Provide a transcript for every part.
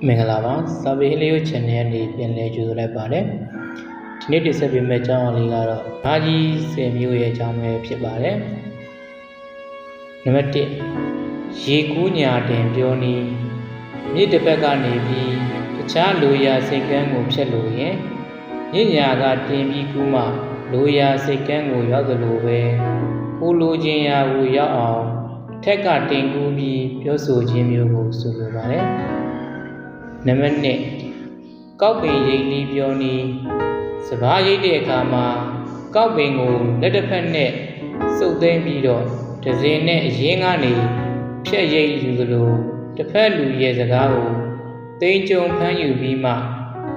မင်္ဂလာပါစာပေလျှို့ channel နေပြန်လဲကြိုဆိုလိုက်ပါတယ်ဒီနေ့တင်ဆက်ပေးမယ့်အကြောင်းအရာလေးကတော့ငါးကြီး10မျိုးရဲ့အကြောင်းပဲဖြစ်ပါတယ်နံပါတ်1ရေကူးညာတင်ပြောနည်းမြစ်တစ်ဖက်ကနေပြီးတခြားလိုရာစိတ်ကန်းကိုဖြတ်လို့ရင်မြစ်ညာကတင်ပြီးကူးမှလိုရာစိတ်ကန်းကိုရောက်သလိုပဲကိုလိုချင်ရာကိုရောက်အောင်ထက်ကတင်ကူးပြီးပြောဆိုခြင်းမျိုးကိုဆိုလိုပါတယ်နံပါတ်2ကောက်ပင်ရိပ်လေးပြောနည်းစပားရိပ်တဲ့အခါမှာကောက်ပင်ကိုလက်တစ်ဖက်နဲ့စုပ်သိမ်းပြီးတော့ဒဇင်နဲ့အရင်ကနေဖြက်ရိပ်ယူသလိုတစ်ဖက်လူရဲ့စကားကိုသိမ်းကြုံဖမ်းယူပြီးမှ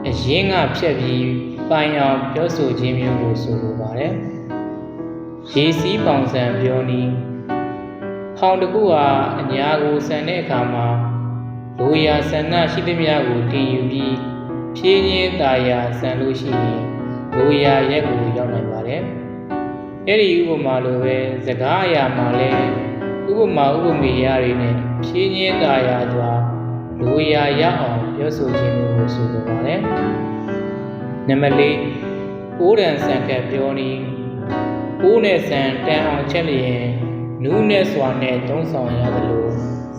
အရင်ကဖြက်ပြီးပိုင်အောင်ပြောဆိုခြင်းမျိုးကိုဆိုလိုပါတယ်ရေစီးပေါင်ဆန်ပြောနည်းဖောင်တစ်ခုဟာအညာကိုဆန်တဲ့အခါမှာလိုရာဆန္ဒရှိသမျှကိုတင်ယူပြီးဖြည်းချင်းသာယာဆန်လို့ရှိရင်လိုရာရက်ကိုရောက်နိုင်ပါတယ်။အဲ့ဒီဥပမာလိုပဲစကားအရာမှာလည်းဥပမာဥပမေယတွေနဲ့ဖြည်းချင်းသာယာစွာလိုရာရောက်အောင်ပြောဆိုခြင်းမျိုးကိုဆိုလိုပါတယ်။နံပါတ်4အိုးတန်ဆန်ကပ်ပြောနည်းအိုးနဲ့ဆန်တန်အောင်ချက်လျင်နူးနဲ့စွာနဲ့သုံးဆောင်ရသလို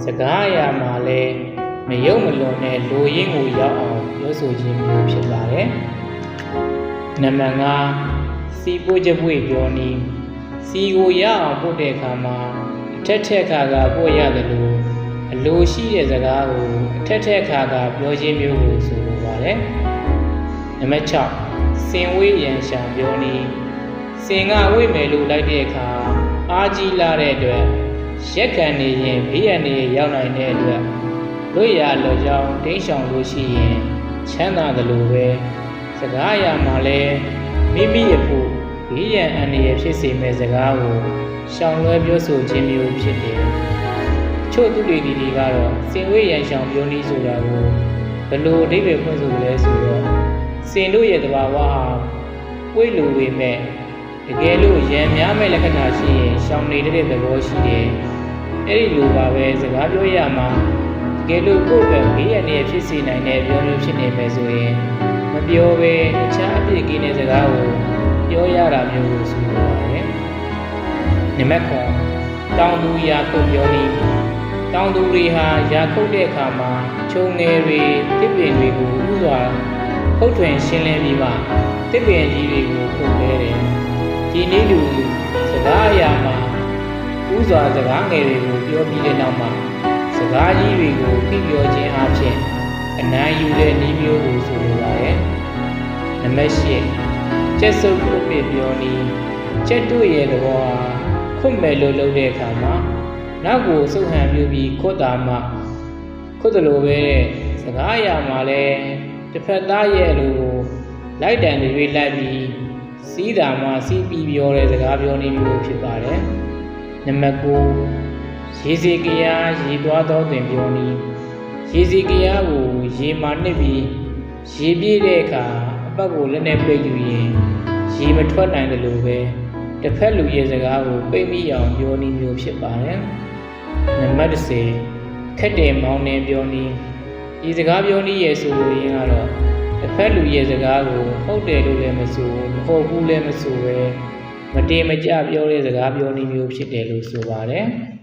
စကားအရာမှာလည်းမယုံမလွန်နဲ့လိုရင်းကိုရောက်အောင်ပြောဆိုခြင်းမျိုးဖြစ်ပါတယ်။နံပါတ်5စီပို့ချက်ပွေပြောနည်းစီကိုရအောင်ပို့တဲ့အခါမှာအထက်ထက်ခါကပို့ရတယ်လို့အလိုရှိတဲ့စကားကိုအထက်ထက်ခါကပြောခြင်းမျိုးကိုဆိုလိုပါတယ်။နံပါတ်6စင်ဝေးရန်ရှောင်ပြောနည်းစင်ကဝိမယ်လို့လိုက်တဲ့အခါအားကြီးလာတဲ့အတွက်ရက်ခံနေရင်ဘေးရန်တွေရောက်နိုင်တဲ့အတွက်လွတ်ရလော်ကြောင်းတိတ်ဆောင်လို့ရှိရင်ချမ်းသာတယ်လို့ပဲစကားအရာမှာလည်းမိမိအဖို့ဘေးရန်အန္တရာယ်ဖြစ်စေမဲ့စကားကိုရှောင်လွှဲပြောဆိုခြင်းမျိုးဖြစ်တယ်။ချို့သူတွေကတော့စင်ဝေးရန်ရှောင်ပြောနည်းဆိုတာကိုဘယ်လိုအဓိပ္ပာယ်ဖွင့်ဆိုလဲဆိုတော့စင်တို့ရဲ့တဘာဝဟာပွေ့လိုပေမဲ့တကယ်လို့ရန်များမဲ့လက္ခဏာရှိရင်ရှောင်နေတဲ့သဘောရှိတယ်။အဲ့ဒီလိုပါပဲစကားပြောရမှာတကယ်လို့ကိုယ့်ဘက်ဘေးရန်တွေဖြစ်စေနိုင်တဲ့ပြောမျိုးဖြစ်နေမယ်ဆိုရင်မပြောဘဲတခြားအပြစ်ကင်းတဲ့စကားကိုပြောရတာမျိုးကိုဆိုလိုပါတယ်။နံပါတ်9တောင်သူရာခုတ်ပြောနည်းတောင်သူတွေဟာရာခုတ်တဲ့အခါမှာခြုံငယ်တွေတစ်ပင်တွေကိုဥစွာခုတ်ထွင်ရှင်းလင်းပြီးမှတစ်ပင်ကြီးတွေကိုခုတ်ခဲ့တယ်။ဒီနည်းလူစကားအရာမှာဥစွာစကားငယ်တွေကိုပြောပြီးတဲ့နောက်မှာစကားကြီးတွေကိုပြပြောခြင်းအပြင်အနံ့ယူတဲ့နည်းမျိုးကိုဆိုလိုပါတယ်။နံပါတ်8ချက်စုပ်ခုတ်ပြောနည်းချက်တို့ရဲ့သဘောဟာခုတ်မယ်လို့လုပ်တဲ့အခါမှာနောက်ကိုစုပ်ဟန်ပြုပြီးခုတ်တာမှခုတ်တယ်လို့ပဲစကားအရာမှာလည်းတစ်ဖက်သားရဲ့လိုလိုက်တန်တွေလိုက်ပြီးစီးတာမှစီးပြီးပြောတဲ့စကားပြောနည်းမျိုးဖြစ်ပါတယ်။နံပါတ်9ရေစီကရားရေသွားသောတွင်ပြောနည်းရေစီကရားကိုရေမာနစ်ပြီးရေပြည့်တဲ့အခါအပတ်ကိုလက်နဲ့ပိတ်ယူရင်ရေမထွက်နိုင်တယ်လို့ပဲတစ်ဖက်လူရဲ့စကားကိုပိတ်မိအောင်ပြောနည်းမျိုးဖြစ်ပါတယ်။နံပါတ်10ခက်တယ်မောင်းနေပြောနည်းဒီစကားပြောနည်းရဲ့ဆိုလိုရင်းကတော့တစ်ဖက်လူရဲ့စကားကိုဟုတ်တယ်လို့လည်းမဆိုမဟုတ်ဘူးလည်းမဆိုပဲမတေမကျပြောတဲ့စကားပြောနည်းမျိုးဖြစ်တယ်လို့ဆိုပါတယ်။